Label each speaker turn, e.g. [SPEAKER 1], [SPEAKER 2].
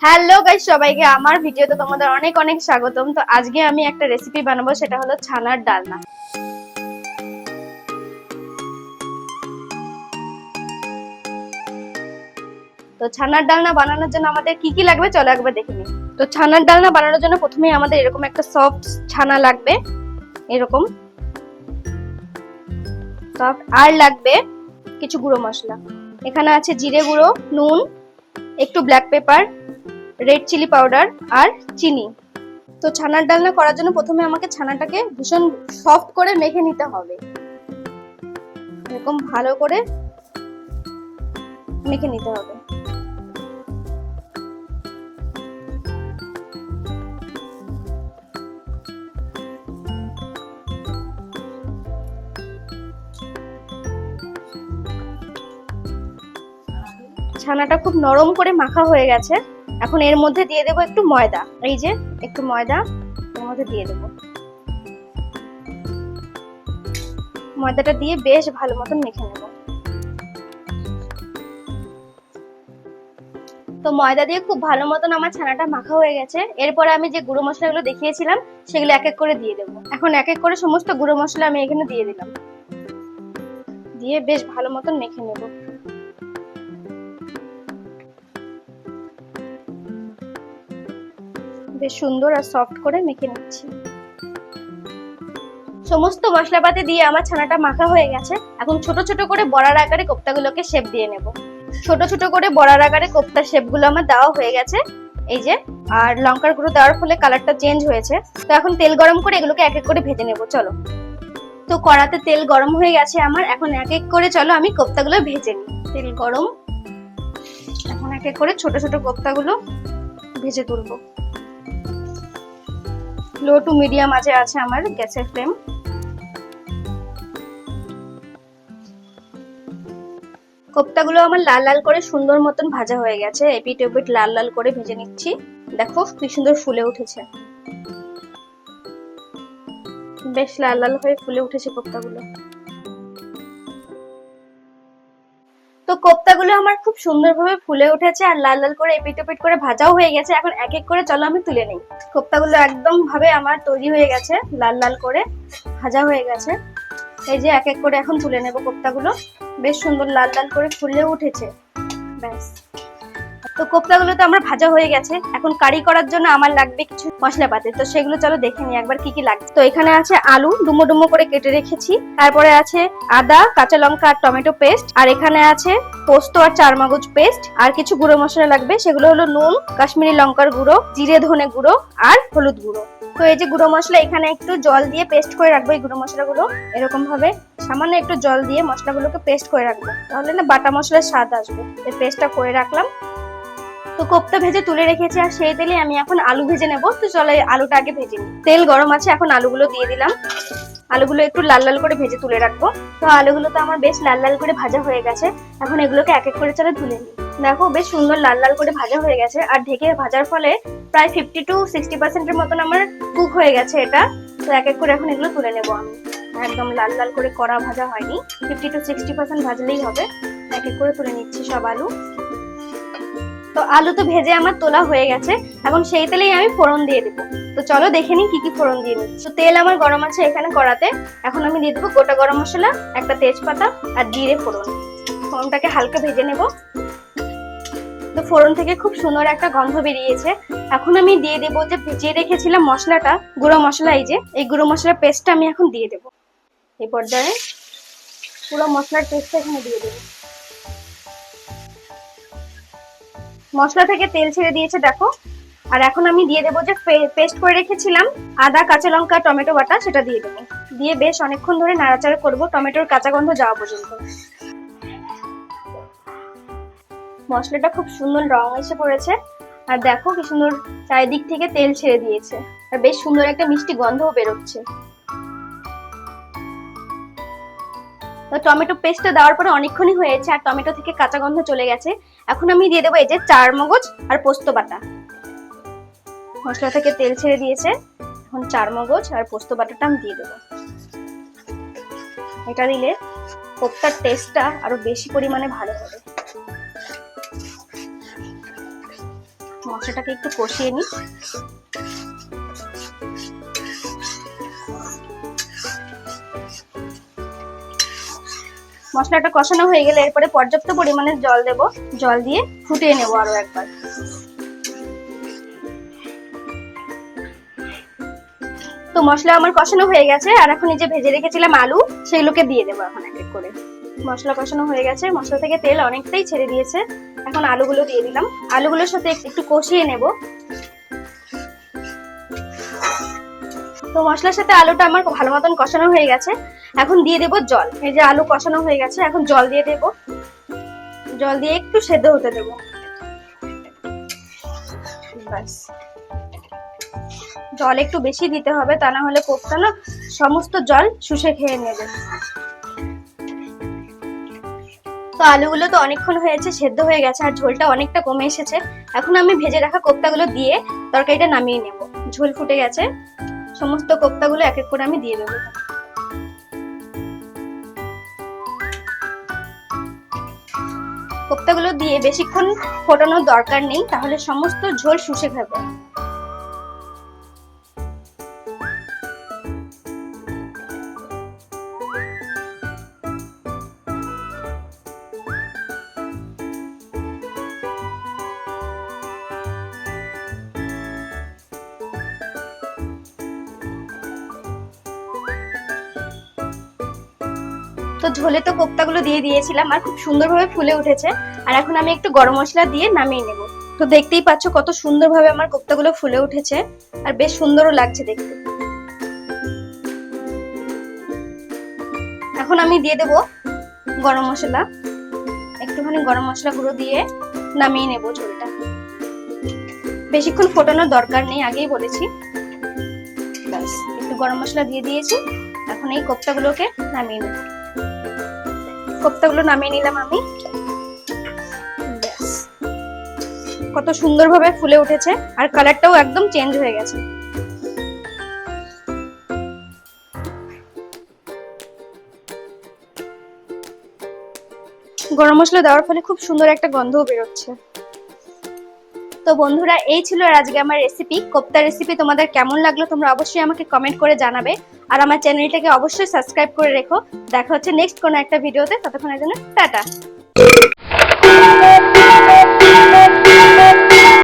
[SPEAKER 1] Hello guys, সবাইকে আমার ভিডিওতে তোমাদের অনেক অনেক স্বাগতম। তো আজকে আমি একটা রেসিপি বানাবো, সেটা হলো ছানার ডালনা। তো ছানার ডালনা বানানোর জন্য আমাদের কি কি লাগবে চলো একবার দেখে নিই। তো ছানার ডালনা বানানোর জন্য প্রথমেই আমাদের এরকম একটা সফট ছানা লাগবে, এরকম সফট। আর লাগবে কিছু গুঁড়ো মশলা। এখানে আছে জিরে গুঁড়ো, নুন, একটু black pepper, red chili powder আর চিনি। তো ছানার ডালনা করার জন্য প্রথমে আমাকে ছানাটাকে ভীষণ সফট করে মেখে নিতে হবে, এরকম ভালো করে মেখে নিতে হবে। ছানাটা খুব নরম করে মাখা হয়ে গেছে। এখন এর মধ্যে দিয়ে দেবো একটু ময়দা। এই যে একটু ময়দা এর মধ্যে দিয়ে দেবো। ময়দাটা দিয়ে বেশ ভালো মতন মেখে নেব। তো ময়দা দিয়ে খুব ভালো মতন আমার ছানাটা মাখা হয়ে গেছে। এরপরে আমি যে গুঁড়ো মশলাগুলো দেখিয়েছিলাম সেগুলো এক এক করে দিয়ে দেবো। এখন এক এক করে সমস্ত গুঁড়ো মশলা আমি এখানে দিয়ে দিলাম, দিয়ে বেশ ভালো মতন মেখে নেব। বেশ সুন্দর আর সফট করে মেখে নিচ্ছি। সমস্ত মশলাপাতি দিয়ে আমার ছানাটা মাখা হয়ে গেছে। এখন ছোট ছোট করে বড়ার আকারে কোপ্তাগুলোকে শেপ দিয়ে নেব। ছোট ছোট করে বড়ার আকারে কোপ্তার শেপগুলো আমার দেওয়া হয়ে গেছে, এই যে। আর লঙ্কার গুঁড়ো দেওয়ার ফলে কালারটা চেঞ্জ হয়েছে। তো এখন তেল গরম করে এগুলোকে এক এক করে ভেজে নেব, চলো। তো কড়াতে তেল গরম হয়ে গেছে আমার। এখন এক এক করে চলো আমি কোপ্তাগুলো ভেজে নিই। তেল গরম, এখন এক এক করে ছোট ছোট কোপ্তাগুলো ভেজে তুলবো। লো টু মিডিয়াম আঁচে আছে আমার গ্যাসের ফ্লেম। কোপ্তাগুলো আমার লাল লাল করে সুন্দর মতন ভাজা হয়ে গেছে। এপিট ওপিট লাল লাল করে ভেজে নিচ্ছি। দেখো কি সুন্দর ফুলে উঠেছে, বেশ লাল লাল হয়ে ফুলে উঠেছে কোপ্তাগুলো। তো কোপ্তাগুলো আমার খুব সুন্দরভাবে ফুলে উঠেছে আর লাল লাল করে এপিট ওপিট করে ভাজাও হয়ে গেছে। এখন এক এক করে চলো আমি তুলে নিই। কোপ্তাগুলো একদম ভাবে আমার তৈরি হয়ে গেছে, লাল লাল করে ভাজা হয়ে গেছে। এই যে এক এক করে এখন তুলে নেব কোপ্তাগুলো। বেশ সুন্দর লাল লাল করে ফুলে উঠেছে, ব্যাস। তো কোপ্তাগুলো তো আমার ভাজা হয়ে গেছে। এখন কারি করার জন্য আমার লাগবে কিছু মশলাপাতি। তো সেগুলো চলো দেখে নিই একবার কি কি লাগবে। তো এখানে আছে আলু ডুমো ডুমো করে কেটে রেখেছি, তারপরে আছে আদা, কাঁচা লঙ্কা আর টমেটো পেস্ট, আর এখানে আছে পোস্ত আর চারমগজ পেস্ট। আর কিছু গুঁড়ো মশলা লাগবে, সেগুলো হলো নুন, কাশ্মীরি লঙ্কার গুঁড়ো, জিরে ধনে গুঁড়ো আর হলুদ গুঁড়ো। তো এই যে গুঁড়ো মশলা, এখানে একটু জল দিয়ে পেস্ট করে রাখবো এই গুঁড়ো মশলাগুলো। এরকম ভাবে সামান্য একটু জল দিয়ে মশলাগুলোকে পেস্ট করে রাখবো, তাহলে না বাটা মশলার স্বাদ আসবে। এই পেস্টটা করে রাখলাম। তো কোপ্তা ভেজে তুলে রেখেছি, আর সেই তেলে আমি এখন আলু ভেজে নেব। তো চলো আলুটা আগে ভেজে নিই। তেল গরম আছে, এখন আলুগুলো দিয়ে দিলাম। আলুগুলো একটু লাল লাল করে ভেজে তুলে রাখবো। তো আলুগুলো তো আমার বেশ লাল লাল করে ভাজা হয়ে গেছে। এখন এগুলোকে এক এক করে চলে তুলে নিই। দেখো বেশ সুন্দর লাল লাল করে ভাজা হয়ে গেছে, আর ঢেকে ভাজার ফলে প্রায় 50 to 60% মতন আমার কুক হয়ে গেছে এটা। তো এক এক করে এখন এগুলো তুলে নেবো আমি। একদম লাল লাল করে কড়া ভাজা হয়নি, 50 to 60% ভাজলেই হবে। এক এক করে তুলে নিচ্ছি সব আলু। তো আলু তো ভেজে আমার তোলা হয়ে গেছে। এখন সেই তেলেই আমি ফোড়ন দিয়ে দেবো। তো চলো দেখে নিই কি কি ফোড়ন দিয়ে নিচ্ছি। তো তেল আমার গরম আছে এখানে কড়াতে। এখন আমি দিয়ে দেবো গোটা গরম মশলা, একটা তেজপাতা আর জিরে ফোড়ন। ফোড়নটাকে হালকা ভেজে নেব। তো ফোড়ন থেকে খুব সুন্দর একটা গন্ধ বেরিয়েছে। এখন আমি দিয়ে দেবো যে ভিজিয়ে রেখেছিলাম মশলাটা, গুঁড়ো মশলা। এই যে এই গুঁড়ো মশলার পেস্টটা আমি এখন দিয়ে দেবো। এই পর্যায়ে পুরো মশলার পেস্টটা এখানে দিয়ে দেবো। মশলা থেকে তেল ছেড়ে দিয়েছে দেখো। আর এখন আমি দিয়ে দেবো যে পেস্ট করে রেখেছিলাম আদা, কাঁচা লঙ্কা, টমেটো বাটা, সেটা দিয়ে দেবো। দিয়ে বেশ অনেকক্ষণ ধরে নাড়াচাড়া করবো টমেটোর কাঁচা গন্ধ যাওয়া পর্যন্ত। মশলাটা খুব সুন্দর রং এসে পড়েছে, আর দেখো কি সুন্দর চারিদিক থেকে তেল ছেড়ে দিয়েছে, আর বেশ সুন্দর একটা মিষ্টি গন্ধও বেরোচ্ছে। তো টমেটো পেস্টটা দেওয়ার পরে অনেকক্ষণই হয়েছে, আর টমেটো থেকে কাঁচা গন্ধ চলে গেছে। এখন আমি দিয়ে দেবো এই যে চারমগজ আর পোস্ত বাটা। মশলা থেকে তেল ছেড়ে দিয়েছে, এখন চারমগজ আর পোস্ত বাটাটা আমি দিয়ে দেবো। এটা দিলে কোপ্তার টেস্টটা আরো বেশি পরিমাণে ভালো হবে। মশলাটাকে একটু কষিয়ে নিই। মশলাটা কষানো হয়ে গেলে এরপরে পর্যাপ্ত পরিমাণে জল দেব, জল দিয়ে ফুটিয়ে নেব আরো একবার। তো মশলা আমার কষানো হয়ে গেছে, আর এখন এই যে ভেজে রেখেছিলাম আলু, সেগুলোকে দিয়ে দেবো এখন এক এক করে। মশলা কষানো হয়ে গেছে, মশলা থেকে তেল অনেকটাই ছেড়ে দিয়েছে। এখন আলুগুলো দিয়ে দিলাম, আলুগুলোর সাথে একটু কষিয়ে নেব। তো মশলার সাথে আলুটা আমার ভালো মতন কষানো হয়ে গেছে, এখন দিয়ে দেব জল। এই যে আলু কষানো হয়ে গেছে, এখন জল দিয়ে দেব। জল দিয়ে একটু সেদ্ধ হতে দেব। ব্যাস, জল একটু বেশি দিতে হবে, তা না হলে কোপ্তা না সমস্ত জল শুষে খেয়ে নেবে। তো আলুগুলো তো অনেকক্ষণ হয়েছে, সেদ্ধ হয়ে গেছে, আর ঝোলটা অনেকটা কমে এসেছে। এখন আমি ভেজে রাখা কোপ্তাগুলো দিয়ে তরকারিটা নামিয়ে নেব। ঝোল ফুটে গেছে, সমস্ত কোপ্তাগুলো এক এক করে আমি দিয়ে দেবো। কোপ্তাগুলো দিয়ে বেশিক্ষণ ফোটানোর দরকার নেই, তাহলে সমস্ত ঝোল শুষে খাবে। তো ঝোলে তো কোপ্তাগুলো দিয়ে দিয়েছিলাম, আর খুব সুন্দরভাবে ফুলে উঠেছে। আর এখন আমি একটু গরম মশলা দিয়ে নামিয়ে নেব। তো দেখতেই পাচ্ছ কত সুন্দরভাবে আমার কোপ্তাগুলো ফুলে উঠেছে, আর বেশ সুন্দরও লাগছে দেখতে। এখন আমি দিয়ে দেব গরম মশলা, একটুখানি গরম মশলা গুঁড়ো দিয়ে নামিয়ে নেব ঝোলটা। বেশিক্ষণ ফোটানোর দরকার নেই, আগেই বলেছি। ব্যাস, একটু গরম মশলা দিয়ে দিয়েছি, এখন এই কোপ্তাগুলোকে নামিয়ে নেব। কোপ্তাগুলো নামিয়ে নিলাম আমি। ব্যাস, কত সুন্দরভাবে ফুলে উঠেছে, আর কালারটাও একদম চেঞ্জ হয়ে গেছে। গরম মশলা দেওয়ার ফলে খুব সুন্দর একটা গন্ধও বেরোচ্ছে। তো বন্ধুরা, এই ছিল আজকে আমার রেসিপি, কোপ্তা রেসিপি। তোমাদের কেমন লাগলো তোমরা অবশ্যই আমাকে কমেন্ট করে জানাবে, আর আমার চ্যানেলটাকে অবশ্যই সাবস্ক্রাইব করে রেখো। দেখা হচ্ছে নেক্সট কোনো একটা ভিডিওতে, ততক্ষণের জন্য টাটা।